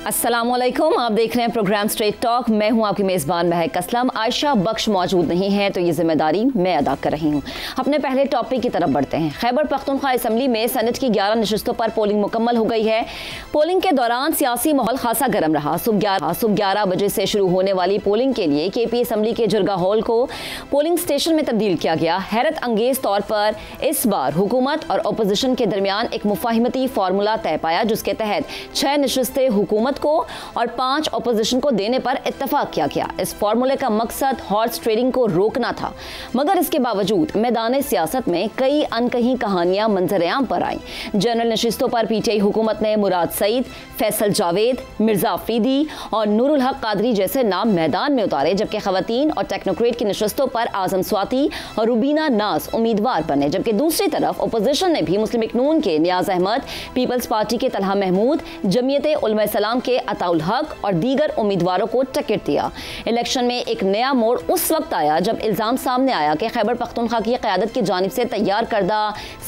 अस्सलामुअलैकुम, आप देख रहे हैं प्रोग्राम स्ट्रेट टॉक। मैं हूं आपकी मेज़बान महक असलम। आयशा बख्श मौजूद नहीं है तो ये जिम्मेदारी मैं अदा कर रही हूं। अपने पहले टॉपिक की तरफ बढ़ते हैं। खैबर पख्तूनख्वा असम्बली में सेनेट की 11 नशिस्तों पर पोलिंग मुकम्मल हो गई है। पोलिंग के दौरान सियासी माहौल खासा गर्म रहा। सुबह 11 बजे से शुरू होने वाली पोलिंग के लिए KP असम्बली के जरगा हॉल को पोलिंग स्टेशन में तब्दील किया गया। हैरत अंगेज तौर पर इस बार हुकूमत और अपोजिशन के दरमियान एक मुफाहिमती फार्मूला तय पाया, जिसके तहत 6 नशिस्तें हुकूमत को और 5 अपोजिशन को देने पर इत्तफाक किया गया। इस फार्मूले का मकसद हॉर्स ट्रेडिंग को रोकना था, मगर इसके बावजूद मैदान सियासत में कई अनकही कहानियां मंजरेआम पर आई। जनरल नशिस्तों पर PTI हुकूमत ने मुराद सईद, फैसल जावेद, मिर्जा अफरीदी और नूरुल हक कादरी जैसे नाम मैदान में उतारे, जबकि खवातीन और टेक्नोक्रेट की नशिस्तों पर आजम स्वाति और रुबीना नाज उम्मीदवार बने। जबकि दूसरी तरफ अपोजिशन ने भी मुस्लिम लीग नून के नियाज अहमद, पीपल्स पार्टी के तलहा महमूद, जमीयत उलमा सलाम के अताउल हक और दीगर उम्मीदवारों को टिकट दिया। इलेक्शन में एक नया मोड़ उस वक्त आया जब इल्जाम सामने आया कि खैबर पख्तूनख्वा की क़यादत की जानिब से तैयार करदा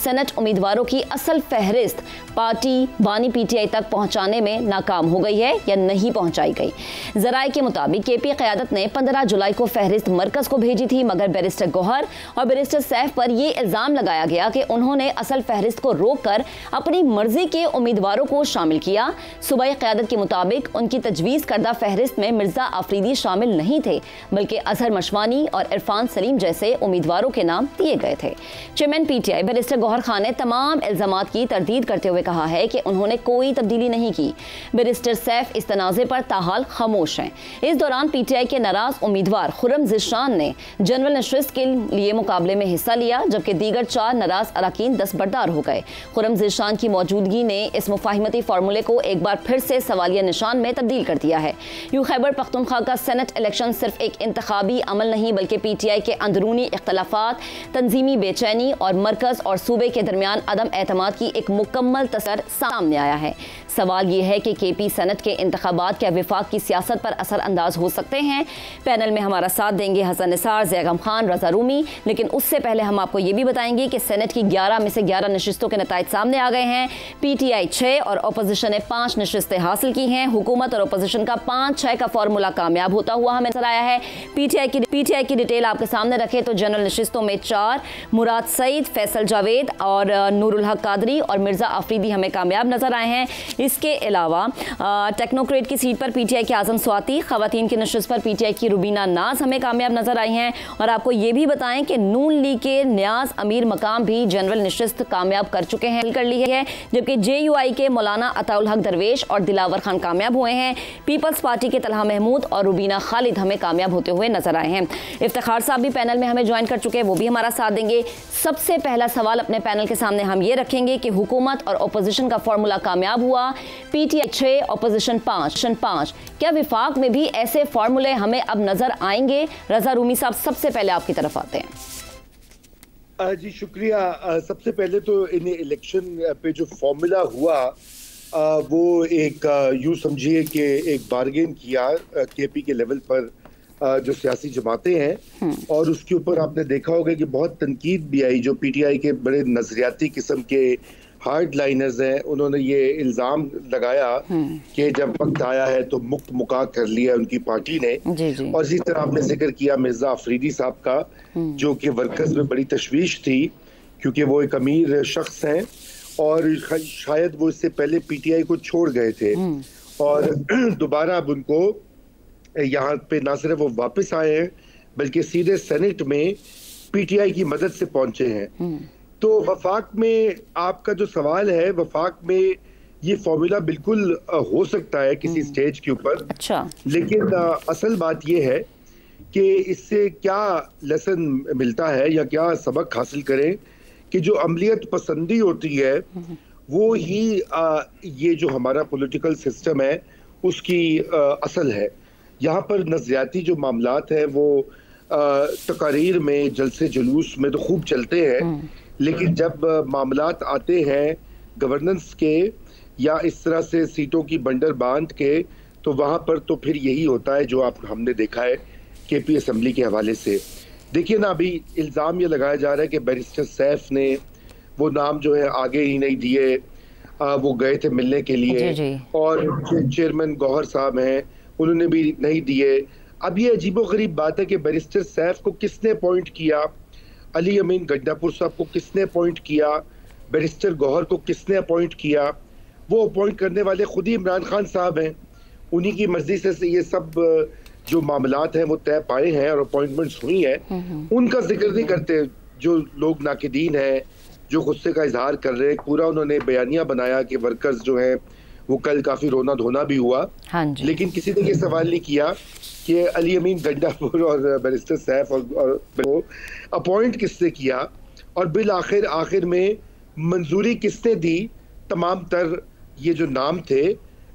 सेनेट उम्मीदवारों की असल फहरिस्त पार्टी बानी PTI तक पहुंचाने में नाकाम हो गई है या नहीं पहुंचाई गई। जराए के मुताबिक KP क़यादत ने 15 जुलाई को फहरिस्त मरकज को भेजी थी, मगर बैरिस्टर गौहर और बैरिस्टर सैफ पर यह इल्जाम लगाया गया कि उन्होंने असल फहरिस्त को रोककर अपनी मर्जी के उम्मीदवारों को शामिल किया। सूबाई क़यादत के मुताबिक उनकी तजवीज़ करदा फहरिस्त में मिर्जा अफरीदी शामिल नहीं थे, बल्कि अजहर मशवानी और इरफान सलीम जैसे उम्मीदवारों के नाम दिए गए थे। Chairman PTI barrister Gauhar Khan ने तमाम इल्जामात की तरदीद करते हुए कहा है कि उन्होंने कोई तब्दीली नहीं की। बैरिस्टर सैफ इस तनाज़े पर ताहाल खामोश हैं। इस दौरान PTI के नाराज उम्मीदवार खुर्रम ज़िशान ने जनरल नशिस्त के लिए मुकाबले में हिस्सा लिया, जबकि दीगर 4 नाराज अरकान दस्तबरदार हो गए। खुर्रम ज़िशान की मौजूदगी ने इस मुफाहिमती फार्मूले को एक बार फिर से सवालिया निशान में तब्दील कर दिया है। यूं खैबर पख्तूनख्वा का सेनेट इलेक्शन सिर्फ एक इंतखाबी अमल नहीं, बल्कि PTI के अंदरूनी इख्तलाफात, तंजीमी बेचैनी और मरकज और सूबे के दरमियान अदम एतमाद की एक मुकम्मल तस्वीर सामने आया है। सवाल यह है कि KP सेनेट के इंतखाबात क्या विफाक की सियासत पर असर अंदाज हो सकते हैं। पैनल में हमारा साथ देंगे हसन निसार, जैगम खान, रजा रूमी, लेकिन उससे पहले हम आपको ये भी बताएंगे कि सेनेट की 11 में से 11 नशिस्तों के नताइज सामने आ गए हैं। PTI 6 और अपोजिशन ने 5 नशिस्तें हासिल की हैं। हुकूमत और अपोजिशन का 5-6 का फार्मूला कामयाब होता हुआ हमें नजर आया है। PTI की डिटेल आपके सामने रखें तो जनरल नशिस्तों में 4 मुराद सईद, फैसल जावेद और नूरुल हक कादरी और मिर्जा अफरीदी हमें कामयाब नजर आए हैं। इसके अलावा टेक्नोक्रेट की सीट पर PTI के आजम स्वाति, खवातीन की नशिस्त पर PTI की रुबीना नाज हमें कामयाब नजर आई हैं। और आपको ये भी बताएं कि नून लीग के नियाज अमीर मकाम भी जनरल नशिस्त कामयाब कर चुके हैं, कर ली है, जबकि JUI के मौलाना अताउल हक दरवेश और दिलावर खान कामयाब हुए हैं। पीपल्स पार्टी के तलहा महमूद और रुबीना खालिद हमें कामयाब होते हुए नजर आए हैं। इफ्तिखार साहब भी पैनल में हमें ज्वाइन कर चुके हैं, वो भी हमारा साथ देंगे। सबसे पहला सवाल अपने पैनल के सामने हम ये रखेंगे कि हुकूमत और अपोजिशन का फार्मूला कामयाब हुआ। PTI 6, opposition 5। क्या विफाक में भी ऐसे फार्मूले हमें अब नजर आएंगे? रजा रूमी साहब, सबसे पहले आपकी तरफ आते हैं। जी शुक्रिया। सबसे पहले तो इन इलेक्शन पे जो फॉर्मूला हुआ वो एक यूँ समझिए कि एक बार्गेन किया KP के लेवल पर जो सियासी जमातें हैं, और उसके ऊपर आपने देखा होगा कि बहुत तनकीद भी आई। जो PTI के बड़े नजरियाती किस्म के हार्ड लाइनर्स हैं, उन्होंने ये इल्ज़ाम लगाया कि जब वक्त आया है तो मुक्त मुका कर लिया उनकी पार्टी ने। और इसी तरह आपने जिक्र किया मिर्जा अफरीदी साहब का, जो कि वर्कर्स में बड़ी तशवीश थी क्योंकि वो एक अमीर शख्स हैं और शायद वो इससे पहले PTI को छोड़ गए थे और दोबारा अब उनको यहाँ पे ना सिर्फ वो वापस आए हैं बल्कि सीधे सेनेट में PTI की मदद से पहुंचे हैं। तो वफाक में आपका जो सवाल है, वफाक में ये फॉर्मूला बिल्कुल हो सकता है किसी स्टेज के ऊपर। अच्छा। लेकिन असल बात ये है कि इससे क्या लेसन मिलता है या क्या सबक हासिल करें कि जो अमलियत पसंदी होती है वो ही ये जो हमारा पॉलिटिकल सिस्टम है उसकी असल है। यहाँ पर नज़रियाती जो मामलात हैं वो तकारीर में, जलसे जुलूस में तो खूब चलते हैं, लेकिन जब मामलात आते हैं गवर्नेंस के या इस तरह से सीटों की बंडर बांध के, तो वहाँ पर तो फिर यही होता है जो हमने देखा है KP असम्बली के हवाले से। देखिए ना, अभी इल्ज़ाम ये लगाया जा रहा है कि बैरिस्टर सैफ ने वो नाम जो है आगे ही नहीं दिए। वो गए थे मिलने के लिए। जी। और चेयरमैन गौहर साहब हैं, उन्होंने भी नहीं दिए। अब ये अजीबोगरीब बात है कि बैरिस्टर सैफ को किसने अपॉइंट किया, अली अमीन गड्डापुर साहब को किसने अपॉइंट किया, बैरिस्टर गौहर को किसने अपॉइंट किया? वो अपॉइंट करने वाले खुद ही इमरान खान साहब हैं। उन्हीं की मर्जी से ये सब जो मामलात हैं वो तय पाए हैं और अपॉइंटमेंट्स हुई हैं। उनका जिक्र नहीं करते। जो लोग नाकिदीन हैं, जो गुस्से का इजहार कर रहे हैं, पूरा उन्होंने बयानिया बनाया कि वर्कर्स जो हैं वो कल काफी रोना धोना भी हुआ। हाँ जी। लेकिन किसी ने ये सवाल नहीं किया कि अली अमीन गड्डापुर और बैरिस्टर सैफ और अपॉइंट किसने किया और बिल आखिर में मंजूरी किसने दी तमाम तर ये जो नाम थे।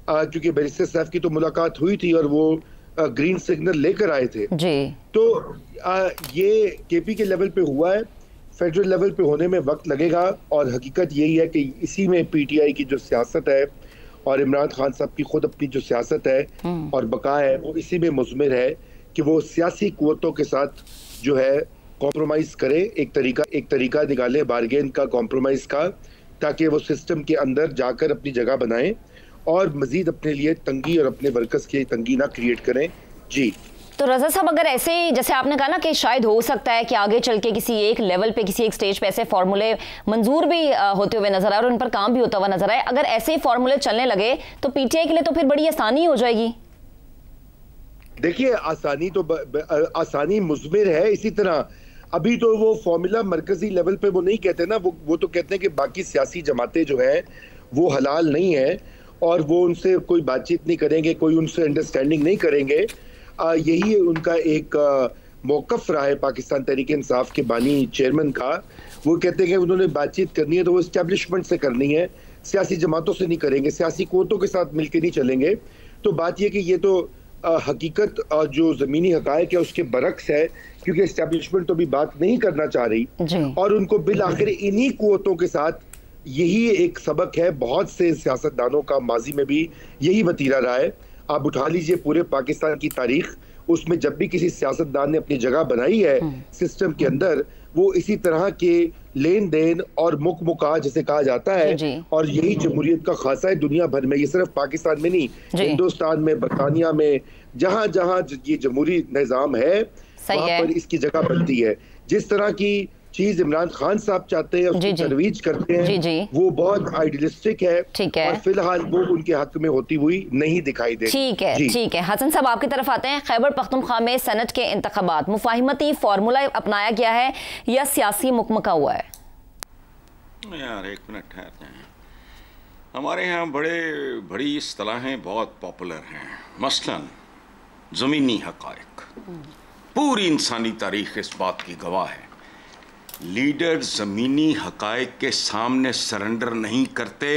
क्योंकि बैरिस्टर सैफ की तो मुलाकात हुई थी और वो ग्रीन सिग्नल लेकर आए थे जी। तो ये केपी के लेवल पे हुआ है। फेडरल लेवल पे होने में वक्त लगेगा और हकीकत यही है कि इसी में पीटीआई की जो सियासत है और इमरान खान साहब की खुद अपनी जो सियासत है और बका है वो इसी में मुज़मिर है कि वो सियासी कुव्वतों के साथ जो है कॉम्प्रोमाइज करे, एक तरीका निकाले बार्गेन का, कॉम्प्रोमाइज का, ताकि वो सिस्टम के अंदर जाकर अपनी जगह बनाएं और मजीद अपने लिए तंगी और अपने वर्कर्स की तंगी ना क्रिएट करें। जी। तो रजा साहब, अगर ऐसे जैसे आपने कहा ना कि शायद हो सकता है कि आगे चल के किसी एक लेवल पे, किसी एक स्टेज पे ऐसे फार्मूले मंजूर भी होते हुए नजर आए और उन पर काम भी होता हुआ नजर आए, अगर ऐसे ही फार्मूले चलने लगे तो पीटीआई के लिए तो फिर बड़ी आसानी हो जाएगी। देखिए, आसानी मुज़मिर है। इसी तरह अभी तो वो फॉर्मूला मरकजी लेवल पे वो नहीं कहते ना, वो तो कहते हैं कि बाकी सियासी जमातें जो हैं वो हलाल नहीं है और वो उनसे कोई बातचीत नहीं करेंगे, कोई उनसे अंडरस्टैंडिंग नहीं करेंगे। यही उनका एक मौक़िफ़ रहा है पाकिस्तान तहरीक इंसाफ के बानी चेयरमैन का। वो कहते हैं कि उन्होंने बातचीत करनी है तो वो इस्टेब्लिशमेंट से करनी है, सियासी जमातों से नहीं करेंगे, सियासी कुव्वतों के साथ मिलकर नहीं चलेंगे। तो बात यह कि ये तो हकीकत और जो ज़मीनी हक़ाइक़ है उसके बरक्स है, क्योंकि इस्टेब्लिशमेंट तो भी बात नहीं करना चाह रही और उनको बिल आखिर इन्हीं कुव्वतों के साथ यही एक सबक है। बहुत से सियासतदानों का माजी में भी यही वतीरा रहा है। आप उठा लीजिए पूरे पाकिस्तान की तारीख, उसमें जब भी किसी सियासतदान ने अपनी जगह बनाई है सिस्टम के अंदर, वो इसी तरह के लेन देन और मुका जिसे कहा जाता है। और यही जमहूरियत का खासा है दुनिया भर में, ये सिर्फ पाकिस्तान में नहीं, हिंदुस्तान में, बरतानिया में, जहां जहां ये जमहूरी निज़ाम है वहां पर इसकी जगह बनती है। जिस तरह की चीज इमरान खान साहब चाहते हैं, उसकी तरवीज करते हैं, वो बहुत आइडियलिस्टिक है और फिलहाल वो उनके हक में होती हुई नहीं दिखाई दे। ठीक है। हसन साहब, आपकी तरफ आते हैं। खैबर पख्तूनख्वा में सेनेट के इंतखाबात, मुफाहिमती फार्मूला अपनाया गया है या सियासी मुकमका हुआ है? यार एक मिनट ठहरते हैं। हमारे यहाँ बड़ी इस्तिलाहें बहुत पॉपुलर हैं। मसलन ज़मीनी हक़ाइक़, पूरी इंसानी तारीख इस बात की गवाह है। लीडर ज़मीनी हक़ाइक़ के सामने सरेंडर नहीं करते,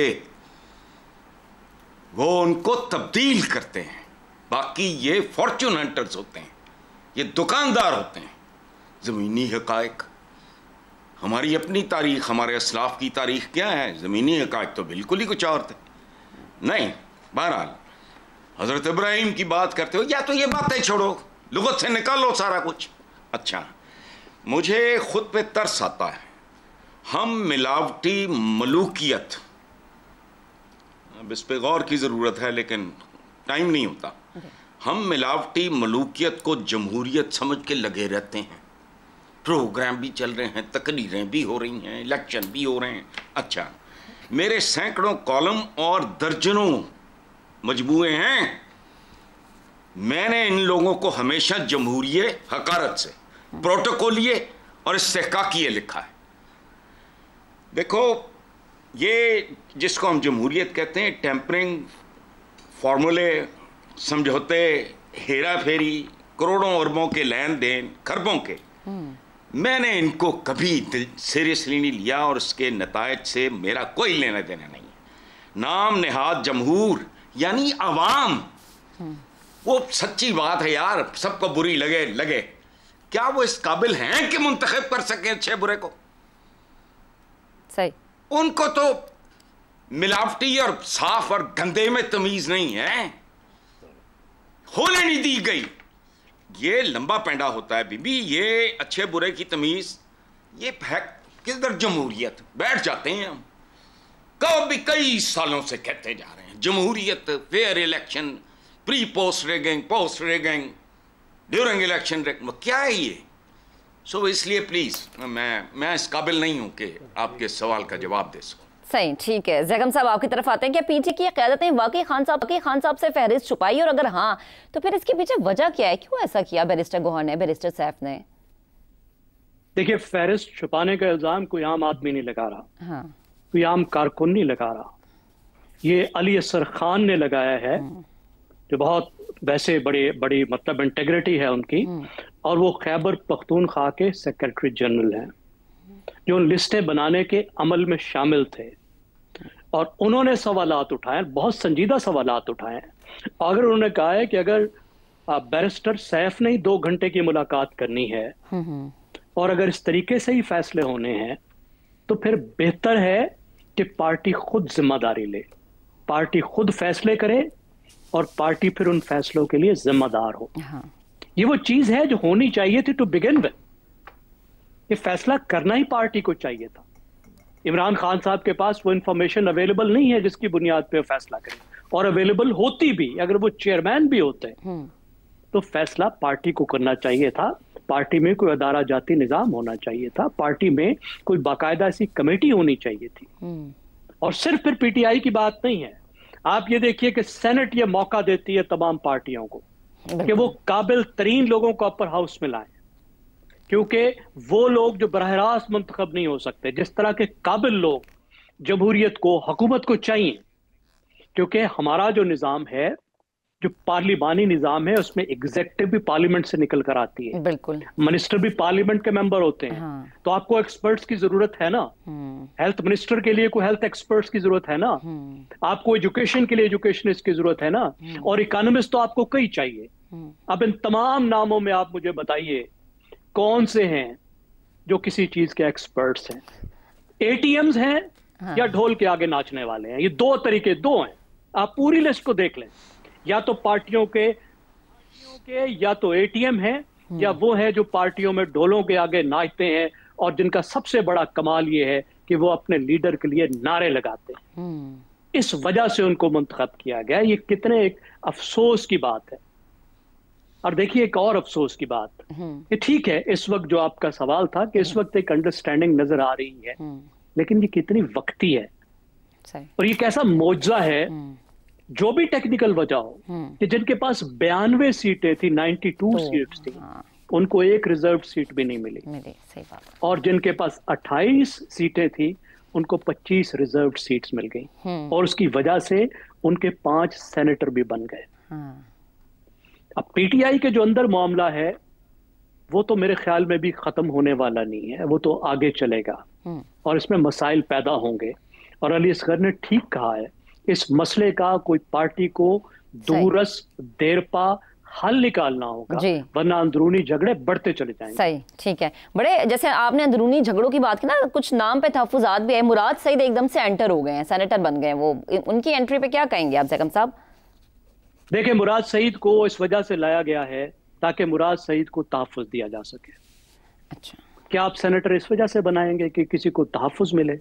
वो उनको तब्दील करते हैं। बाकी ये फॉर्च्यून हंटर्स होते हैं, ये दुकानदार होते हैं। ज़मीनी हक़ाइक़, हमारी अपनी तारीख, हमारे असलाफ की तारीख क्या है? ज़मीनी हक़ाइक़ तो बिल्कुल ही कुछ और थे। नहीं, बहरहाल हज़रत इब्राहीम की बात करते हो, या तो ये बातें छोड़ो, लुग़त से निकालो सारा कुछ। अच्छा, मुझे खुद पे तरस आता है। हम मिलावटी मलूकियत, अब इस पे गौर की ज़रूरत है लेकिन टाइम नहीं होता। हम मिलावटी मलूकियत को जमहूरियत समझ के लगे रहते हैं। प्रोग्राम भी चल रहे हैं, तकरीरें भी हो रही हैं, इलेक्शन भी हो रहे हैं। अच्छा, मेरे सैकड़ों कॉलम और दर्जनों मजबूए हैं। मैंने इन लोगों को हमेशा जमहूरिये हकारत से, प्रोटोकॉलिये और इस्तेहकाकिये लिखा है। देखो, ये जिसको हम जमहूरियत कहते हैं, टेम्परिंग, फार्मूले, समझौते, हेरा फेरी, करोड़ों अरबों के लेन देन, खरबों के, मैंने इनको कभी सीरियसली नहीं लिया और उसके नतायज से मेरा कोई लेना देना नहीं है। नाम नेहाद जमहूर यानी अवाम, वो सच्ची बात है यार, सबको बुरी लगे, क्या वो इस काबिल हैं कि मुंतखब कर सकें अच्छे बुरे को? सही। उनको तो मिलावटी और साफ और गंदे में तमीज नहीं है, होने नहीं दी गई। ये लंबा पैंडा होता है बीबी, ये अच्छे बुरे की तमीज, ये किधर जमहूरियत? बैठ जाते हैं हम। कभी कई सालों से कहते जा रहे हैं जमहूरियत, fair election, pre post rigging, during election rigging, क्या है ये? सो इसलिए प्लीज मैं इस काबिल नहीं हूं कि आपके सवाल का जवाब दे सकूं। सही, ठीक है। ज़ैगम साहब आपकी तरफ आते हैं। क्या पीटी की क़यादत ने वाकई खान साहब से फहरिस्त छुपाई, और अगर हाँ तो फिर इसके पीछे वजह क्या है? क्यों ऐसा किया बैरिस्टर गौहर ने, बैरिस्टर सैफ ने? देखिए, फहरिस्त छुपाने का इल्जाम कोई आम आदमी नहीं लगा रहा, हाँ, कोई आम कारकुन नहीं लगा रहा। ये अली असर खान ने लगाया है, जो बहुत वैसे बड़ी मतलब इंटेग्रिटी है उनकी, और वो खैबर पख्तूनख्वा के सेक्रेटरी जनरल हैं, जो उन लिस्टें बनाने के अमल में शामिल थे। और उन्होंने सवालात उठाए, बहुत संजीदा सवालात उठाए। अगर उन्होंने कहा है कि अगर बैरिस्टर सैफ ने ही 2 घंटे की मुलाकात करनी है और अगर इस तरीके से ही फैसले होने हैं, तो फिर बेहतर है कि पार्टी खुद जिम्मेदारी ले, पार्टी खुद फैसले करे और पार्टी फिर उन फैसलों के लिए जिम्मेदार हो। हाँ। ये वो चीज है जो होनी चाहिए थी टू बिगिन विद। ये फैसला करना ही पार्टी को चाहिए था। इमरान खान साहब के पास वो इंफॉर्मेशन अवेलेबल नहीं है जिसकी बुनियाद पे फैसला करें, और अवेलेबल होती भी, अगर वो चेयरमैन भी होते तो फैसला पार्टी को करना चाहिए था। पार्टी में कोई अदारा जाती निजाम होना चाहिए था, पार्टी में कोई बाकायदा ऐसी कमेटी होनी चाहिए थी। और सिर्फ फिर पीटीआई की बात नहीं है। आप ये देखिए कि सेनेट ये मौका देती है तमाम पार्टियों को कि वो काबिल तरीन लोगों को अपर हाउस में लाएं, क्योंकि वो लोग जो बरह रास्त मुंतखब नहीं हो सकते, जिस तरह के काबिल लोग जमहूरियत को, हुकूमत को चाहिए। क्योंकि हमारा जो निज़ाम है, जो पार्लिमानी निज़ाम है, उसमें एग्जेक्टिव भी पार्लियामेंट से निकल कर आती है, बिल्कुल, मिनिस्टर भी पार्लियामेंट के मेंबर होते हैं। हाँ। तो आपको एक्सपर्ट्स की जरूरत है ना, हेल्थ मिनिस्टर के लिए कोई हेल्थ एक्सपर्ट्स की जरूरत है ना, आपको एजुकेशन के लिए एजुकेशनिस्ट की जरूरत है ना, और इकोनॉमिस्ट तो आपको कई चाहिए। अब इन तमाम नामों में आप मुझे बताइए कौन से हैं जो किसी चीज के एक्सपर्ट्स हैं? एटीएम्स हैं, हाँ, या ढोल के आगे नाचने वाले हैं? ये 2 तरीके हैं। आप पूरी लिस्ट को देख लें, या तो पार्टियों के या तो एटीएम हैं, या वो है जो पार्टियों में ढोलों के आगे नाचते हैं, और जिनका सबसे बड़ा कमाल ये है कि वो अपने लीडर के लिए नारे लगाते हैं। इस वजह से उनको मुंतखब किया गया। ये कितने एक अफसोस की बात है। और देखिए एक और अफसोस की बात, कि ठीक है इस वक्त जो आपका सवाल था कि इस वक्त एक अंडरस्टैंडिंग नजर आ रही है, लेकिन ये कितनी वक्ती है, और ये कैसा मौजज़ा है, जो भी टेक्निकल वजह हो, कि जिनके पास 92 सीटें थी, 92 सीट्स थी, उनको एक रिजर्व सीट भी नहीं मिली। सही बात। और जिनके पास 28 सीटें थी, उनको 25 रिजर्व सीट्स मिल गई, और उसकी वजह से उनके 5 सेनेटर भी बन गए। अब पीटीआई के जो अंदर मामला है, वो तो मेरे ख्याल में भी खत्म होने वाला नहीं है, वो तो आगे चलेगा और इसमें मसाइल पैदा होंगे। और अली असगर ने ठीक कहा है, इस मसले का कोई पार्टी को दूरस देरपा हल निकालना होगा, वरना अंदरूनी झगड़े बढ़ते चले जाएंगे। सही, ठीक है। बड़े जैसे आपने अंदरूनी झगड़ों की बात की ना, कुछ नाम पे तहफ्फुज़ात भी है। मुराद सईद एकदम से एंटर हो गए हैं, सेनेटर बन गए, वो उनकी एंट्री पे क्या कहेंगे आप ज़ैगम साहब? देखिए, मुराद सईद को इस वजह से लाया गया है ताकि मुराद सईद को तहफ़्फ़ुज़ दिया जा सके। अच्छा, क्या आप सेनेटर इस वजह से बनाएंगे कि किसी को तहफ़्फ़ुज़ मिले?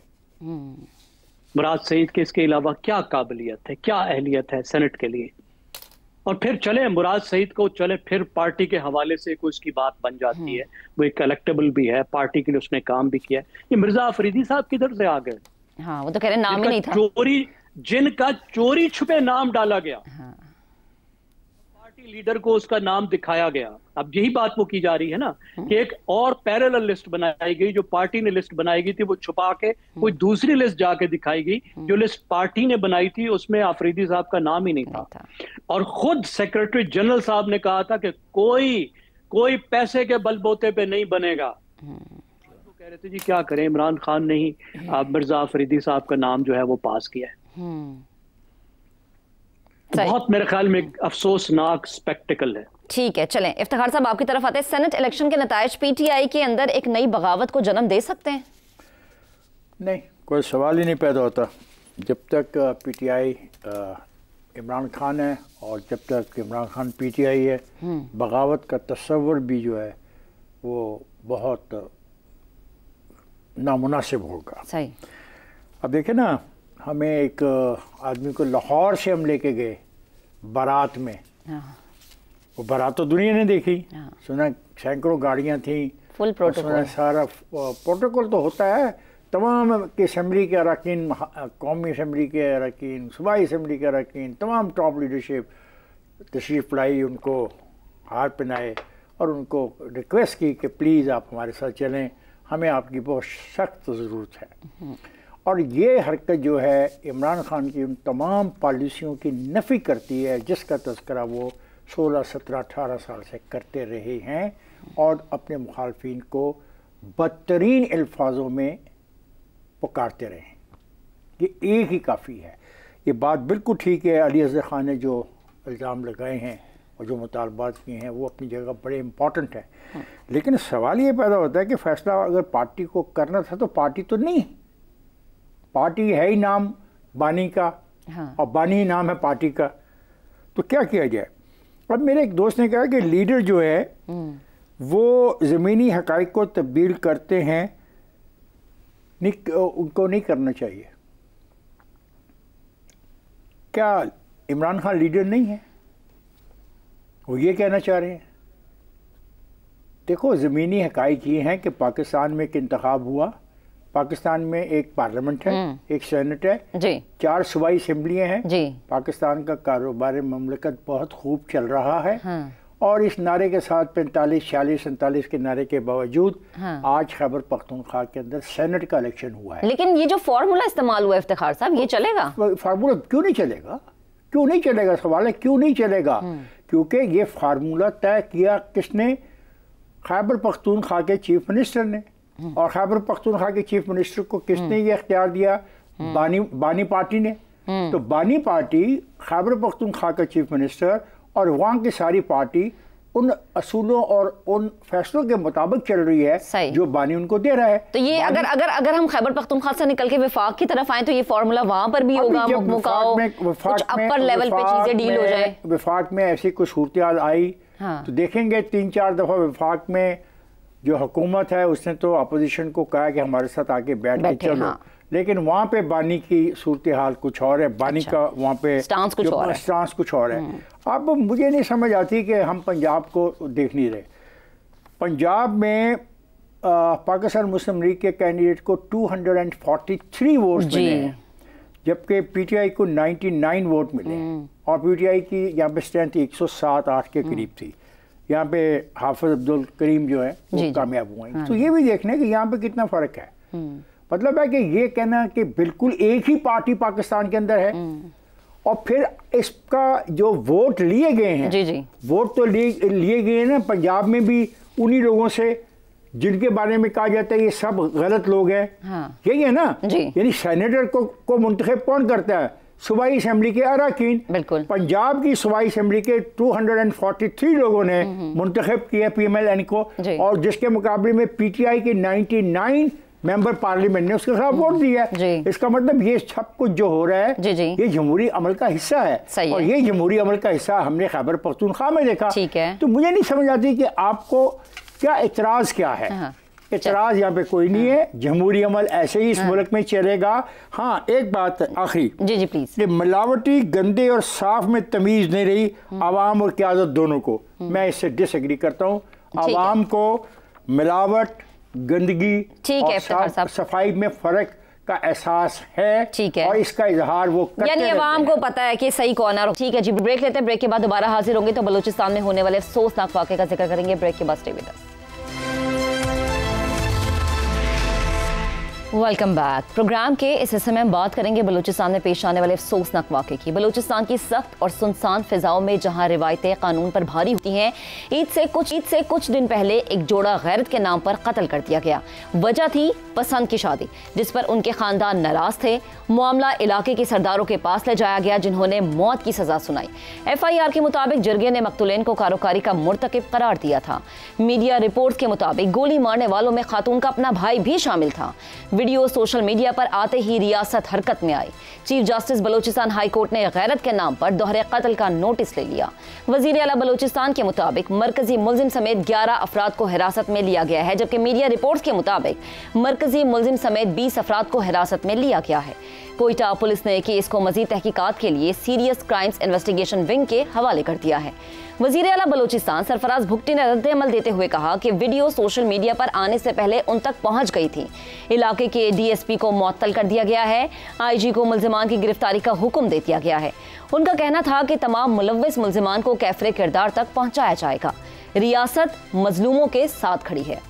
मुराद सईद के इसके अलावा क्या काबिलियत है, क्या अहलियत है सेनेट के लिए? और फिर चले मुराद सईद को, चले फिर पार्टी के हवाले से कोई उसकी बात बन जाती है, वो एक कलेक्टेबल भी है, पार्टी के लिए उसने काम भी किया है। ये मिर्जा अफरीदी साहब किधर से आ गए? हाँ, वो तो कह रहे नाम ही नहीं था। जिनका चोरी छुपे नाम डाला गया, लीडर को उसका नाम दिखाया गया। अब यही बात वो की जा रही है ना, कि एक और पैरेलल लिस्ट बनाई गई, जो पार्टी ने लिस्ट बनाई गई थी, वो छुपा के कोई दूसरी लिस्ट जाके दिखाई गई। जो लिस्ट पार्टी ने बनाई थी उसमें अफरीदी साहब का नाम ही नहीं था। और खुद सेक्रेटरी जनरल साहब ने कहा था कि कोई पैसे के बलबूते पे नहीं बनेगा। तो कह रहे थे जी क्या करें, इमरान खान ने ही मिर्जा अफरीदी साहब का नाम जो है वो पास किया है। बहुत मेरे ख्याल में अफसोसनाक स्पेक्टिकल है। ठीक है, चलें इफ्तिखार साहब आपकी तरफ आते हैं। सेनेट इलेक्शन के नतायज पीटीआई के अंदर एक नई बगावत को जन्म दे सकते हैं? नहीं, कोई सवाल ही नहीं पैदा होता। जब तक पीटीआई इमरान खान है और जब तक इमरान खान पीटीआई है, बगावत का तस्वर भी जो है वो बहुत नामुनासिब होगा। सही। अब देखिए ना, हमें एक आदमी को लाहौर से हम लेके गए बारात में। वो बारात तो दुनिया ने देखी, सुना सैकड़ों गाड़ियाँ थी, फुल प्रोटोकॉल, सारा प्रोटोकॉल तो होता है। तमाम असम्बली के अरकान, कौमी असम्बली के अरकान, सूबाई असम्बली के अरकान, तमाम टॉप लीडरशिप तशरीफ़ लाई, उनको हार पहनाए और उनको रिक्वेस्ट की कि प्लीज़ आप हमारे साथ चलें, हमें आपकी बहुत सख्त ज़रूरत है। और ये हरकत जो है इमरान खान की उन तमाम पॉलिसियों की नफ़ी करती है जिसका तज़किरा वो 16, 17, 18 साल से करते रहे हैं और अपने मुखालफिन को बदतरीन अल्फाजों में पुकारते रहे हैं। ये एक ही काफ़ी है। ये बात बिल्कुल ठीक है, अली असगर खान ने जो इल्ज़ाम लगाए हैं और जो मुतालबात किए हैं वो अपनी जगह बड़े इम्पॉर्टेंट हैं। लेकिन सवाल ये पैदा होता है कि फ़ैसला अगर पार्टी को करना था तो पार्टी तो नहीं, पार्टी है ही नाम बानी का, और बानी ही नाम है पार्टी का, तो क्या किया जाए। अब मेरे एक दोस्त ने कहा कि लीडर जो है वो ज़मीनी हक़ाइक़ को तब्दील करते हैं, उनको नहीं करना चाहिए। क्या इमरान खान लीडर नहीं है? वो ये कहना चाह रहे हैं। देखो, ज़मीनी हक़ाइक़ ये हैं कि पाकिस्तान में एक इंतखाब हुआ, पाकिस्तान में एक पार्लियामेंट है, एक सेनेट है जी, 4 सूबाई असम्बलियाँ हैं जी, पाकिस्तान का कारोबार ममलकत बहुत खूब चल रहा है। और इस नारे के साथ 45, 46, 47 के नारे के बावजूद आज खैबर पख्तूनख्वा के अंदर सेनेट का इलेक्शन हुआ है। लेकिन ये जो फार्मूला इस्तेमाल हुआ है इफ्तिखार साहब, ये चलेगा? फार्मूला क्यों नहीं चलेगा? क्यों नहीं चलेगा? सवाल है क्यों नहीं चलेगा। क्योंकि ये फार्मूला तय किया किसने? खैबर पख्तूनख्वा के चीफ मिनिस्टर ने। और खैबर पख्तूनख्वा के चीफ मिनिस्टर को किसने ये इख्तियार दिया? बानी पार्टी ने। तो बानी पार्टी, खैबर पख्तूनख्वा का चीफ मिनिस्टर और वहाँ की सारी पार्टी उन असूलों और उन फैसलों के मुताबिक चल रही है जो बानी उनको दे रहा है। तो ये अगर हम खैबर पख्तूनख्वा से निकल के विफाक की तरफ आए तो ये फार्मूला वहाँ पर भी होगा, कुछ अपर लेवल पे चीजें डील हो जाए। विफाक में ऐसी कुछ सूरत आई तो देखेंगे 3-4 दफा विफाक में जो हुकूमत है उसने तो अपोजिशन को कहा कि हमारे साथ आके बैठ के चलो, लेकिन वहाँ पे बानी की सूरत हाल कुछ और है, बानी का वहाँ पे स्टांस कुछ और है। अब मुझे नहीं समझ आती कि हम पंजाब को देख नहीं रहे। पंजाब में पाकिस्तान मुस्लिम लीग के कैंडिडेट को 243 वोट्स मिले हैं, जबकि पीटीआई को 99 वोट मिले और पीटीआई की यहाँ पे स्ट्रेंथ 107-8 के करीब थी। यहाँ पे हाफिज अब्दुल करीम जो है वो कामयाब हुए। तो ये भी देखने कि यहाँ पे कितना फ़र्क है। मतलब है कि ये कहना कि बिल्कुल एक ही पार्टी पाकिस्तान के अंदर है और फिर इसका जो वोट लिए गए हैं, वोट तो लिए गए हैं ना पंजाब में भी उन्हीं लोगों से जिनके बारे में कहा जाता है ये सब गलत लोग हैं। यही है ना, यानी सेनेटर को मुंतखब कौन करता है? सूबाई असम्बली के अरकान। बिल्कुल, पंजाब की सूबाई असम्बली के 243 लोगों ने मुंतखब किया PMLN को, और जिसके मुकाबले में पीटीआई के 99 मेंबर पार्लियामेंट ने उसके खिलाफ वोट दिया है। इसका मतलब ये सब कुछ जो हो रहा है ये जमहूरी अमल का हिस्सा है और ये जमहूरी अमल का हिस्सा हमने खैबर पख्तूनख्वा में देखा। तो मुझे नहीं समझ आती कि आपको क्या एतराज़ क्या है। एतराज़ यहाँ पे कोई नहीं है, जमहूरी अमल ऐसे ही इस मुल्क में चलेगा। हाँ, एक बात आखिरी, जी प्लीज, मिलावटी, गंदे और साफ में तमीज़ नहीं रही आवाम और क़यादत दोनों को। मैं इससे डिसएग्री करता हूँ। आवाम को मिलावट, गंदगी और सफाई में फ़र्क का एहसास है, ठीक है, और इसका इजहार वो यानी आवाम को पता है कि सही कौन है। ठीक है जी, ब्रेक लेते हैं, ब्रेक के बाद दोबारा हाजिर होंगे तो बलूचिस्तान में होने वाले अफसोसनाक वाक़े का जिक्र करेंगे। ब्रेक के बाद stay with us. Welcome back. Program के इस हिस्से में हम बात करेंगे बलूचिस्तान में पेश आने वाले अफसोसनाक वाक़े की। बलूचिस्तान की सख्त और सुनसान फिजाओं में जहां रिवायतें कानून पर भारी होती हैं, ईद से कुछ दिन पहले एक जोड़ा गैरत के नाम पर कत्ल कर दिया गया। वजह थी पसंद की शादी, जिस पर उनके खानदान नाराज थे। मामला इलाके के सरदारों के पास ले जाया गया, जिन्होंने मौत की सजा सुनाई। FIR के मुताबिक जरगे ने मकतूलेन को कारोकारी का मुर्तकिब करार दिया था। मीडिया रिपोर्ट्स के मुताबिक गोली मारने वालों में खातून का अपना भाई भी शामिल था। वीडियो सोशल मीडिया पर आते ही रियासत हरकत में आई। Chief justice Balochistan high court ने गैरत के नाम पर दोहरे कत्ल का नोटिस ले लिया। वजीर आला बलोचिस्तान के मुताबिक मरकजी मुलजिम समेत 11 अफराद को हिरासत में लिया गया है, जबकि मीडिया रिपोर्ट्स के मुताबिक मरकजी मुलजिम समेत 20 अफराद को हिरासत में लिया गया है। कोयटा पुलिस ने केस को मजीद तहकीकात के लिए सीरियस क्राइम्स इन्वेस्टिगेशन विंग के हवाले कर दिया है। वजीर आला बलोचिस्तान सरफराज भुट्टी ने रद्द-ए-अमल देते हुए कहा कि वीडियो सोशल मीडिया पर आने से पहले उन तक पहुंच गई थी। इलाके के डीएसपी को मुअत्तल कर दिया गया है। आईजी को मुल्जिमान की गिरफ्तारी का हुक्म दे दिया गया है। उनका कहना था कि तमाम मुलव्विस मुल्जिमान को कैफरे किरदार तक पहुंचाया जाएगा। रियासत मजलूमों के साथ खड़ी है।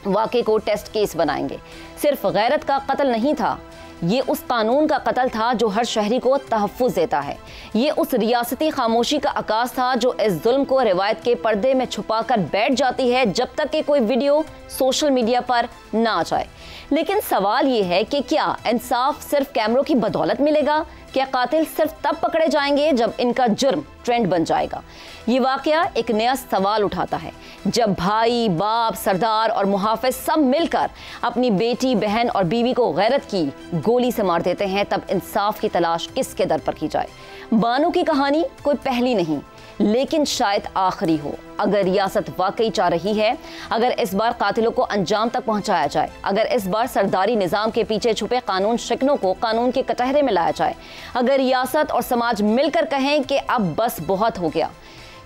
वाक़े को टेस्ट केस बनाएंगे। सिर्फ गैरत का कत्ल नहीं था, ये उस कानून का कत्ल था जो हर शहरी को तहफ़्फ़ुज़ देता है। ये उस रियासती खामोशी का आकाश था जो इस जुल्म को रिवायत के पर्दे में छुपा कर बैठ जाती है जब तक कि कोई वीडियो सोशल मीडिया पर ना आ जाए। लेकिन सवाल ये है कि क्या इंसाफ सिर्फ कैमरों की बदौलत मिलेगा? क्या कातिल सिर्फ तब पकड़े जाएंगे जब इनका जुर्म ट्रेंड बन जाएगा? ये वाकया एक नया सवाल उठाता है। जब भाई, बाप, सरदार और मुहाफिज सब मिलकर अपनी बेटी, बहन और बीवी को गैरत की गोली से मार देते हैं, तब इंसाफ की तलाश किसके दर पर की जाए? बानो की कहानी कोई पहली नहीं, लेकिन शायद आखिरी हो। अगर रियासत वाकई चाह रही है, अगर इस बार कातिलों को अंजाम तक पहुंचाया जाए, अगर इस बार सरदारी निजाम के पीछे छुपे कानून शिकनों को कानून के कटहरे में लाया जाए, अगर रियासत और समाज मिलकर कहें कि अब बस बहुत हो गया,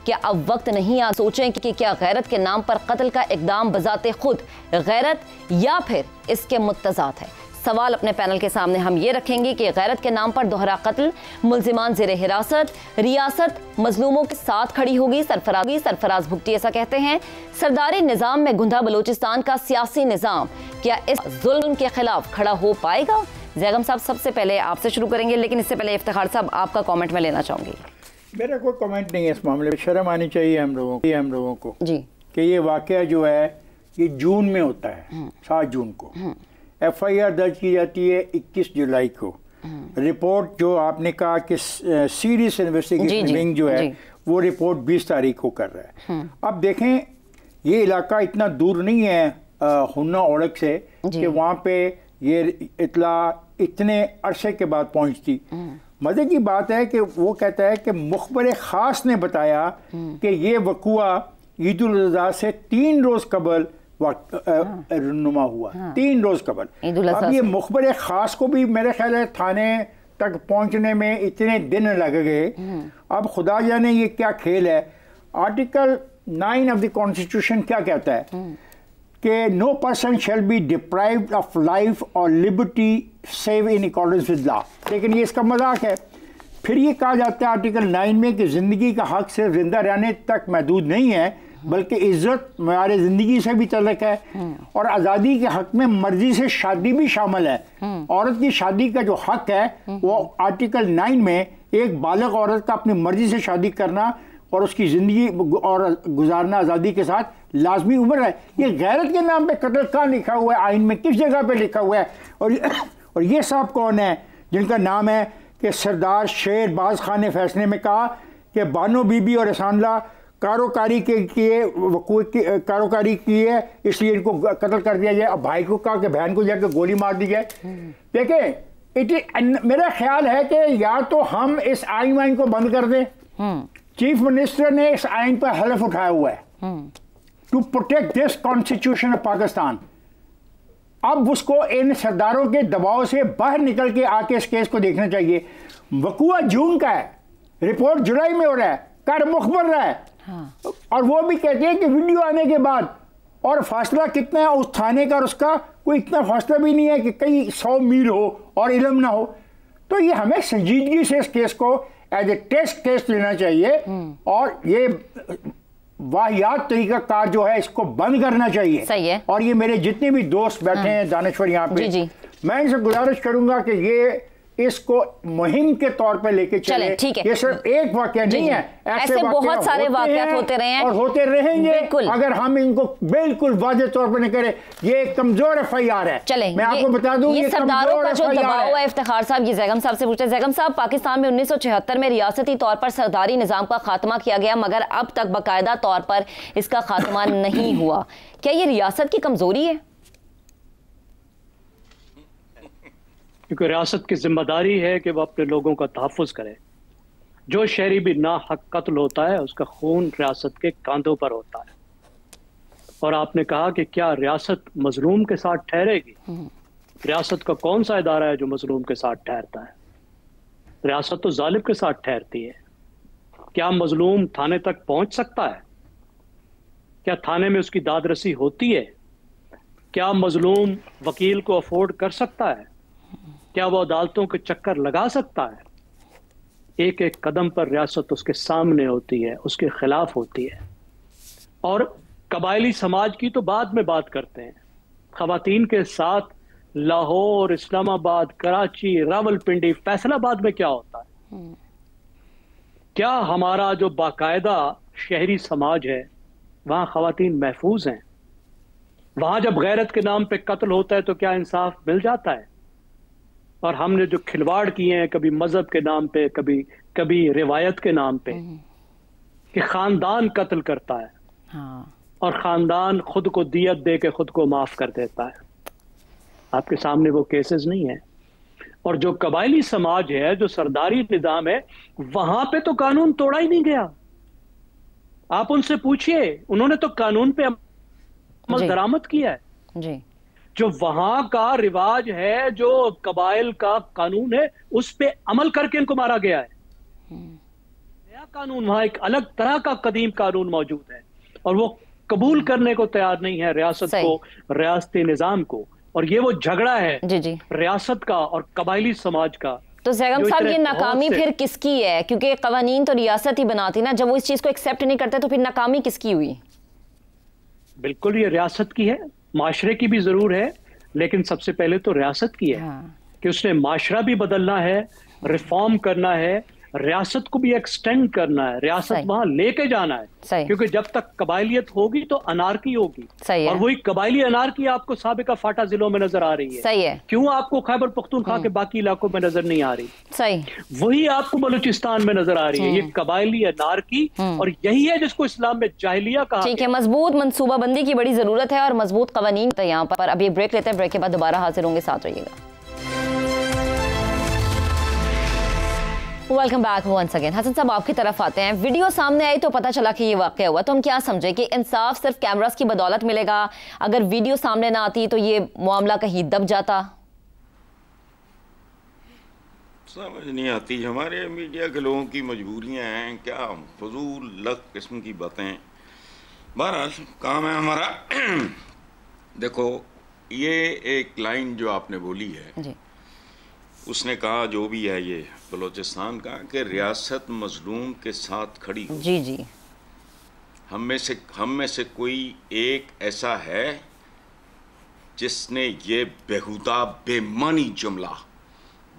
क्या अब वक्त नहीं आ सोचें कि क्या गैरत के नाम पर कत्ल का इकदाम बजाते खुद गैरत या फिर इसके मुत्तज़ात है? सवाल अपने पैनल के सामने हम ये रखेंगे कि गैरत के नाम पर दोहरा कत्ल, मुल्जिमान ज़ेरे हिरासत, रियासत मजलूमों के साथ खड़ी होगी। सरफराज भुट्टी ऐसा कहते हैं। सरदारी निज़ाम में गुंधा बलोचिस्तान का सियासी निज़ाम क्या इस जुल्म के खिलाफ खड़ा हो पाएगा? जैगम साहब, सबसे पहले आपसे शुरू करेंगे, लेकिन इससे पहले इफ्तिखार साहब आपका कमेंट में लेना चाहूँगी। मेरा कोई कमेंट नहीं है इस मामले में। शर्म आनी चाहिए हम लोगों को जी कि ये वाक़या जो है ये जून में होता है। 7 जून को FIR दर्ज की जाती है 21 जुलाई को। रिपोर्ट जो आपने कहा कि सीरियस इन्वेस्टिगेशन विंग जो है वो रिपोर्ट 20 तारीख को कर रहा है। अब देखें, ये इलाका इतना दूर नहीं है हुन्ना ओड़क से कि वहाँ पे ये इतला इतने अरसे के बाद पहुँचती। मज़े की बात है कि वो कहता है कि मुखबर ख़ास ने बताया कि ये वक़ुआ ईद उल अज़हा से 3 रोज़ कबल रुनुमा हुआ। 3 रोज़ कबल। अब ये मुखबर ख़ास को भी मेरे ख्याल है थाने तक पहुंचने में इतने दिन लग गए। अब खुदा जाने ये क्या खेल है। आर्टिकल 9 ऑफ द कॉन्स्टिट्यूशन क्या कहता है कि no person shall be deprived of life और liberty save in accordance with law. लेकिन ये इसका मजाक है। फिर ये कहा जाता है आर्टिकल 9 में कि ज़िंदगी का हक सिर्फ जिंदा रहने तक महदूद नहीं है, बल्कि इज्जत मेरे ज़िंदगी से भी तल्लुक़ है। और आज़ादी के हक में मर्जी से शादी भी शामिल है। औरत की शादी का जो हक है वो आर्टिकल 9 में एक बालिग औरत का अपनी मर्जी से शादी करना और उसकी ज़िंदगी और गुजारना आज़ादी के साथ लाजमी उम्र है। ये गैरत के नाम पे कत्ल कहाँ लिखा हुआ है? आइन में किस जगह पे लिखा हुआ है? और ये साहब कौन है जिनका नाम है कि सरदार शेर बाज खान ने फैसले में कहा कि बानो बीबी और एहसानला कारोकारी की है, इसलिए इनको कत्ल कर दिया जाए। अब भाई को कहा कि बहन को जाकर गोली मार दी जाए। देखें, मेरा ख्याल है कि या तो हम इस आइन वाइन को बंद कर दें। चीफ मिनिस्टर ने इस आइन पर हलफ उठाया हुआ है to protect this constitution of Pakistan. अब उसको इन सरदारों के दबाव से बाहर निकल के आके इस केस को देखना चाहिए। वक़ुआ जून का है, रिपोर्ट जुलाई में हो रहा है, कर मुखबर रहा है। और वो भी कहते हैं कि वीडियो आने के बाद, और फासला कितना है उस थाने का और उसका, कोई इतना फासला भी नहीं है कि कई 100 मील हो और इल्म ना हो। तो ये हमें संजीदगी से इस केस को एज ए टेस्ट केस लेना चाहिए और ये वाहियात तरीका कार जो है इसको बंद करना चाहिए। सही है। और ये मेरे जितने भी दोस्त बैठे हैं दानश्वर यहाँ पे, मैं इनसे गुजारिश करूंगा कि ये इसको मुहिम के तौर पे लेके चले। ठीक है, ये सिर्फ एक वाकया नहीं है, ऐसे बहुत सारे वाकयात होते रहे हैं और होते रहेंगे अगर हम इनको बिल्कुल वाज़ेह तौर पे नहीं करें। ये एक कमजोर FIR है। चले, मैं आपको बता दूं ये सरदारों का जो दबाव है। इफ्तिखार साहब, ये जैगम साहब से पूछते। जैगम साहब, पाकिस्तान में 1976 में रियासती तौर पर सरदारी निजाम का खात्मा किया गया, मगर अब तक बाकायदा तौर पर इसका खात्मा नहीं हुआ। क्या ये रियासत की कमजोरी है? क्योंकि रियासत की जिम्मेदारी है कि वह अपने लोगों का तहफ़्फ़ुज़ करे। जो शहरी भी ना हक कत्ल होता है उसका खून रियासत के कांधों पर होता है। और आपने कहा कि क्या रियासत मजलूम के साथ ठहरेगी? रियासत का कौन सा इदारा है जो मजलूम के साथ ठहरता है? रियासत तो जालिम के साथ ठहरती है। क्या मजलूम थाने तक पहुंच सकता है? क्या थाने में उसकी दादरसी होती है? क्या मजलूम वकील को अफोर्ड कर सकता है? क्या वो अदालतों के चक्कर लगा सकता है? एक एक कदम पर रियासत उसके सामने होती है, उसके खिलाफ होती है। और कबायली समाज की तो बाद में बात करते हैं। खवातीन के साथ लाहौर, इस्लामाबाद, कराची, रावलपिंडी, फैसलाबाद में क्या होता है? क्या हमारा जो बाकायदा शहरी समाज है वहाँ खवातीन महफूज हैं? वहाँ जब गैरत के नाम पे कत्ल होता है तो क्या इंसाफ मिल जाता है? और हमने जो खिलवाड़ किए हैं, कभी मजहब के नाम पे, कभी रिवायत के नाम पे, कि खानदान कत्ल करता है। हाँ। और खानदान खुद को दियत दे के खुद को माफ कर देता है। आपके सामने वो केसेस नहीं है। और जो कबायली समाज है, जो सरदारी निजाम है, वहां पे तो कानून तोड़ा ही नहीं गया। आप उनसे पूछिए, उन्होंने तो कानून पे अमल दरामद किया है जी। जो वहां का रिवाज है, जो कबाइल का कानून है, उस पे अमल करके इनको मारा गया है। नया कानून, वहां एक अलग तरह का कदीम कानून मौजूद है और वो कबूल करने को तैयार नहीं है रियासत को, रियासती निजाम को। और ये वो झगड़ा है जी रियासत का और कबायली समाज का। तो सैगम साहब, ये नाकामी फिर किसकी है? क्योंकि कवानीन तो रियासत ही बनाती ना, जब वो इस चीज को एक्सेप्ट नहीं करते तो फिर नाकामी किसकी हुई? बिल्कुल ये रियासत की है, माशरे की भी जरूर है, लेकिन सबसे पहले तो रियासत की है। हाँ। कि उसने माशरा भी बदलना है, रिफॉर्म करना है, रियासत को भी एक्सटेंड करना है, रियासत वहां लेके जाना है। क्योंकि जब तक कबायलियत होगी तो अनारकी होगी। और वही कबायली अनारकी आपको साबिका फाटा जिलों में नजर आ रही है। सही है। क्यों आपको खैबर पख्तूनख्वा के बाकी इलाकों में नजर नहीं आ रही? सही। वही आपको बलूचिस्तान में नजर आ रही है, ये कबायली अनारकी। और यही है जिसको इस्लाम में जाहिलिया कहा। ठीक है, मजबूत मनसूबाबंदी की बड़ी जरूरत है और मजबूत कवानीन यहाँ पर। अभी ब्रेक लेते हैं, ब्रेक के बाद दोबारा हाजिर होंगे, साथ रहिएगा। Welcome back once again. Hasan साहब, आपकी तरफ आते हैं। वीडियो सामने आई तो पता चला कि ये वाकया हुआ, तो हम क्या समझे कि इंसाफ सिर्फ कैमरास की बदौलत मिलेगा? अगर वीडियो सामने ना आती तो ये मामला कहीं दब जाता? समझ नहीं आती। हमारे मीडिया के लोगों की मजबूरियां हैं, क्या फजूल लग किस्म की बातें। बहरहाल काम है हमारा। देखो, ये एक लाइन जो आपने बोली है जी। उसने कहा, जो भी है ये बलूचिस्तान का, कि रियासत मजलूम के साथ खड़ी हो। जी जी। हम में से कोई एक ऐसा है जिसने ये बेहुदा बेमानी जुमला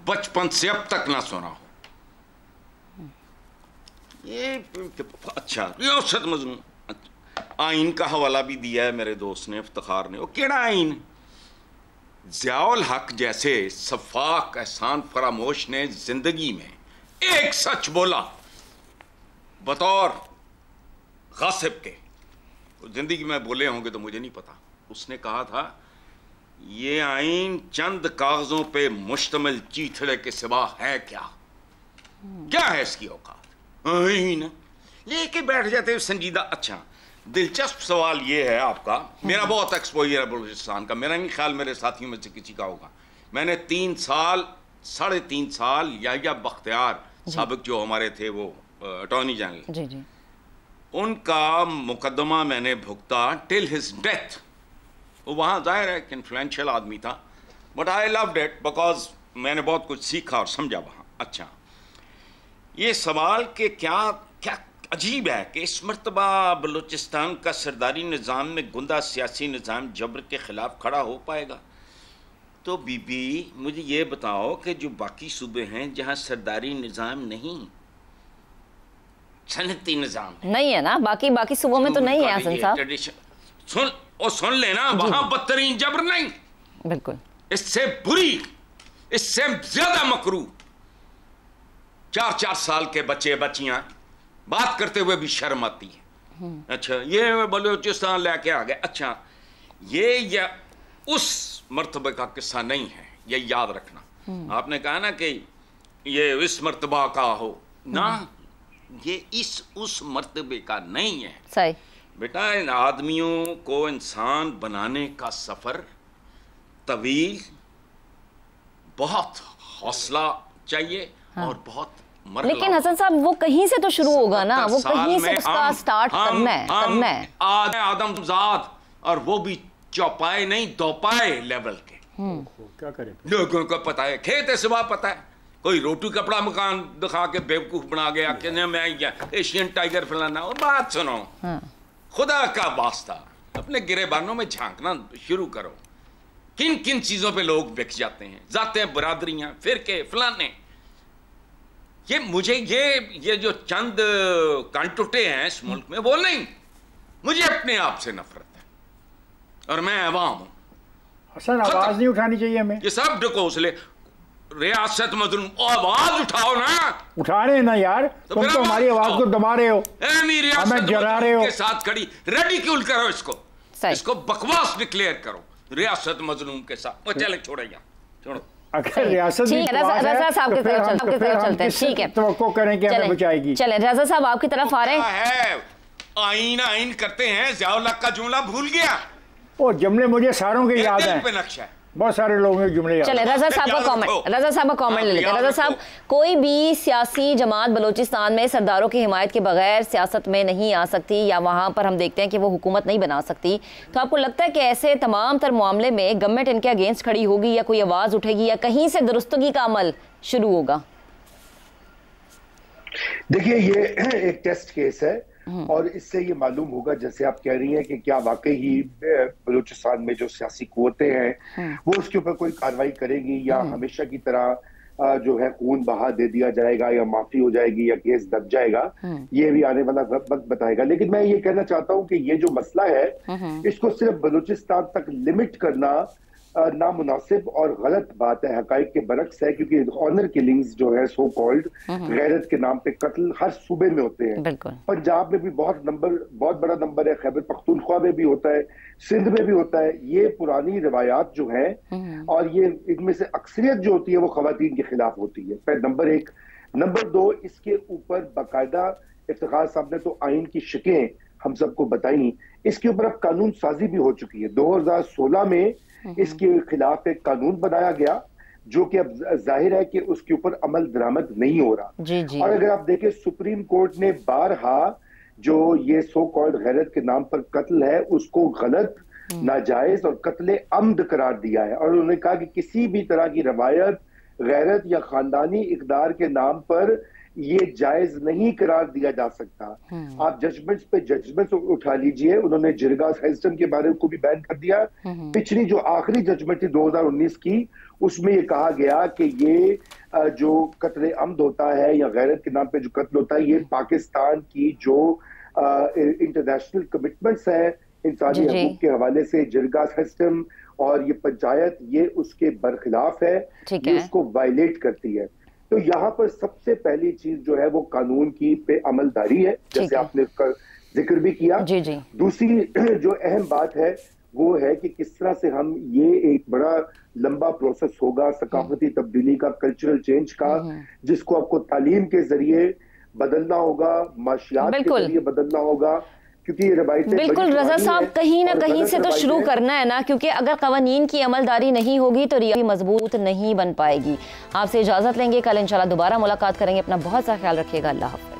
बचपन से अब तक ना सुना हो। ये अच्छा, रियासत मजलूम, आइन का हवाला भी दिया है मेरे दोस्त ने, इफ्तिखार ने। वो केड़ा आइन? ज़ियाउल हक जैसे सफाक एहसान फरामोश ने जिंदगी में एक सच बोला बतौर गासिब के। जिंदगी में बोले होंगे तो मुझे नहीं पता। उसने कहा था, ये आइन चंद कागजों पे मुश्तमिल चीथड़े के सिवा है क्या? क्या है इसकी औकात? आइन लेके बैठ जाते हैं संजीदा। अच्छा, दिलचस्प सवाल ये है आपका। मेरा बहुत एक्सपोजर है बलूचिस्तान का, मेरा नहीं ख्याल मेरे साथियों में से किसी का होगा। मैंने 3.5 साल याह्या बख्तियार साबिक जो हमारे थे वो अटॉर्नी जनरल जी जी, उनका मुकदमा मैंने भुगता टिल हिज डेथ। वो वहाँ जाहिर है इन्फ्लुएंशियल आदमी था, but I loved it because मैंने बहुत कुछ सीखा और समझा वहाँ। अच्छा, ये सवाल कि क्या अजीब है कि इस मरतबा बलूचिस्तान का सरदारी निज़ाम में गुंदा सियासी निज़ाम जबर के ख़िलाफ़ खड़ा हो पाएगा। तो बीबी मुझे ये बताओ कि जो बाकी सूबे हैं जहाँ सरदारी निज़ाम नहीं, सनती निज़ाम नहीं है ना, बाकी सूबों में तो नहीं है हसन साहब। सुन लेना, वहाँ बदतरीन जबर नहीं, बिल्कुल इससे बुरी, इससे ज़्यादा मकरू 4 साल के बच्चे बच्चियाँ बात करते हुए भी शर्म आती है। अच्छा, ये बलूचिस्तान लेके आ गए। अच्छा, ये या उस मर्तबे का किस्सा नहीं है, ये याद रखना। आपने कहा ना कि ये इस मर्तबा का हो ना, ये इस उस मर्तबे का नहीं है। सही बेटा, इन आदमियों को इंसान बनाने का सफर तवील, बहुत हौसला चाहिए और बहुत मरहला। लेकिन हसन साहब वो कहीं से तो शुरू होगा ना, वो कहीं से उसका स्टार्ट करना है। आदमजाद, और वो भी चौपाए नहीं दोपाए लेवल के। क्या करें, लोगों को पता है, खेत है सिवा पता है, कोई रोटी कपड़ा मकान दिखा के बेवकूफ बना गया कि मैं एशियन टाइगर फलाना। और बात सुनो, खुदा का वास्ता अपने गिरेबानों में झांकना शुरू करो। किन किन चीजों पे लोग बिक जाते हैं, जातें, बरादरियां, फिरके, फलाने। ये मुझे ये जो चंद कांटुटे हैं इस मुल्क में, वो नहीं, मुझे अपने आप से नफरत है और मैं अवाम हूं। हसन, आवाज नहीं उठानी चाहिए हमें। ये सब ढकोसले, रियासत मजलूम, आवाज उठाओ ना। उठा रहे हैं ना यार, तुम तो हमारी आवाज को दबा रहे हो, हमें जला रहे हो। के साथ खड़ी रेडिक्यूल करो इसको बकवास डिक्लेयर करो रियासत मजलूम के साथ। चले छोड़ो यार, छोड़ो। अगर रियासत रजा साहब की तरफ चलते हैं, ठीक है, तो करें कि हमें बचाएगी। चलें, रजा साहब आपकी तरफ आ रहे हैं। आइन करते हैं, ज़ियाउल हक का जुमला भूल गया। ओ जुमले मुझे सारों के याद हैं, पे नक्शा है, बहुत सारे लोगों के जुमले याद। चले, रजा साहब का कमेंट ले लेते हैं। रजा साहब, कोई भी सियासी जमात बलूचिस्तान में सरदारों की हिमायत के बगैर सियासत में नहीं आ सकती, या वहाँ पर हम देखते हैं कि वो हुकूमत नहीं बना सकती। तो आपको लगता है कि ऐसे तमाम तर मामले में गवर्नमेंट इनके अगेंस्ट खड़ी होगी, या कोई आवाज़ उठेगी, या कहीं से दुरुस्तगी का अमल शुरू होगा? देखिए, ये एक टेस्ट केस है और इससे ये मालूम होगा, जैसे आप कह रही हैं, कि क्या वाकई ही बलूचिस्तान में जो सियासी कुव्वतें हैं वो उसके ऊपर कोई कार्रवाई करेगी, या हमेशा की तरह जो है खून बहा दे दिया जाएगा, या माफी हो जाएगी, या केस दब जाएगा। ये भी आने वाला वक्त बताएगा। लेकिन मैं ये कहना चाहता हूँ कि ये जो मसला है, इसको सिर्फ बलूचिस्तान तक लिमिट करना नामुनासिब और गलत बात है, हकाइक के बरक्स है। क्योंकि ऑनर किलिंग्स जो है, सो कॉल्ड गैरत के नाम पे कत्ल हर सूबे में होते हैं। पंजाब में भी बहुत बड़ा नंबर है, खैबर पख्तूनख्वा में भी होता है, सिंध में भी होता है। ये पुरानी रिवायात जो है, और ये इनमें से अक्सरियत जो होती है वो खवातीन के खिलाफ होती है, नंबर 1। नंबर 2, इसके ऊपर बाकायदा इफ्तिखार साहब ने तो आइन की शिकें हम सबको बताई, इसके ऊपर अब कानून साजी भी हो चुकी है। 2016 में इसके खिलाफ एक कानून बनाया गया, जो कि अब जाहिर है कि उसके ऊपर अमल दरामद नहीं हो रहा। और अगर आप देखें, सुप्रीम कोर्ट ने बारहा जो ये सो कॉल्ड गैरत के नाम पर कत्ल है उसको गलत, नाजायज और कत्ले अम्द करार दिया है। और उन्होंने कहा कि किसी भी तरह की रवायत, गैरत या खानदानी इकदार के नाम पर ये जायज नहीं करार दिया जा सकता। आप जजमेंट्स पे जजमेंट्स उठा लीजिए। उन्होंने जिरगा सिस्टम के बारे को भी बैन कर दिया। पिछली जो आखिरी जजमेंट थी 2019 की, उसमें ये कहा गया कि ये जो कत्ले अम्द होता है या गैरत के नाम पे जो कत्ल होता है, ये पाकिस्तान की जो इंटरनेशनल कमिटमेंट्स है इंसानी हकूक के हवाले से, जिरगा सिस्टम और ये पंचायत, ये उसके बरखिलाफ है, ये उसको वायलेट करती है। तो यहाँ पर सबसे पहली चीज जो है वो कानून की पे अमलदारी है, जैसे आपने उसका जिक्र भी किया। दूसरी जो अहम बात है वो है कि किस तरह से हम, ये एक बड़ा लंबा प्रोसेस होगा सकाफती तब्दीली का, कल्चरल चेंज का, जिसको आपको तालीम के जरिए बदलना होगा, माशियात के जरिए बदलना होगा। क्योंकि बिल्कुल रजा साहब, कहीं ना कहीं से तो शुरू करना है ना, क्योंकि अगर कवानीन की अमलदारी नहीं होगी तो रियासत मजबूत नहीं बन पाएगी। आपसे इजाजत लेंगे, कल इंशाल्लाह दोबारा मुलाकात करेंगे। अपना बहुत सा ख्याल रखिएगा। अल्लाह हाफ़िज़।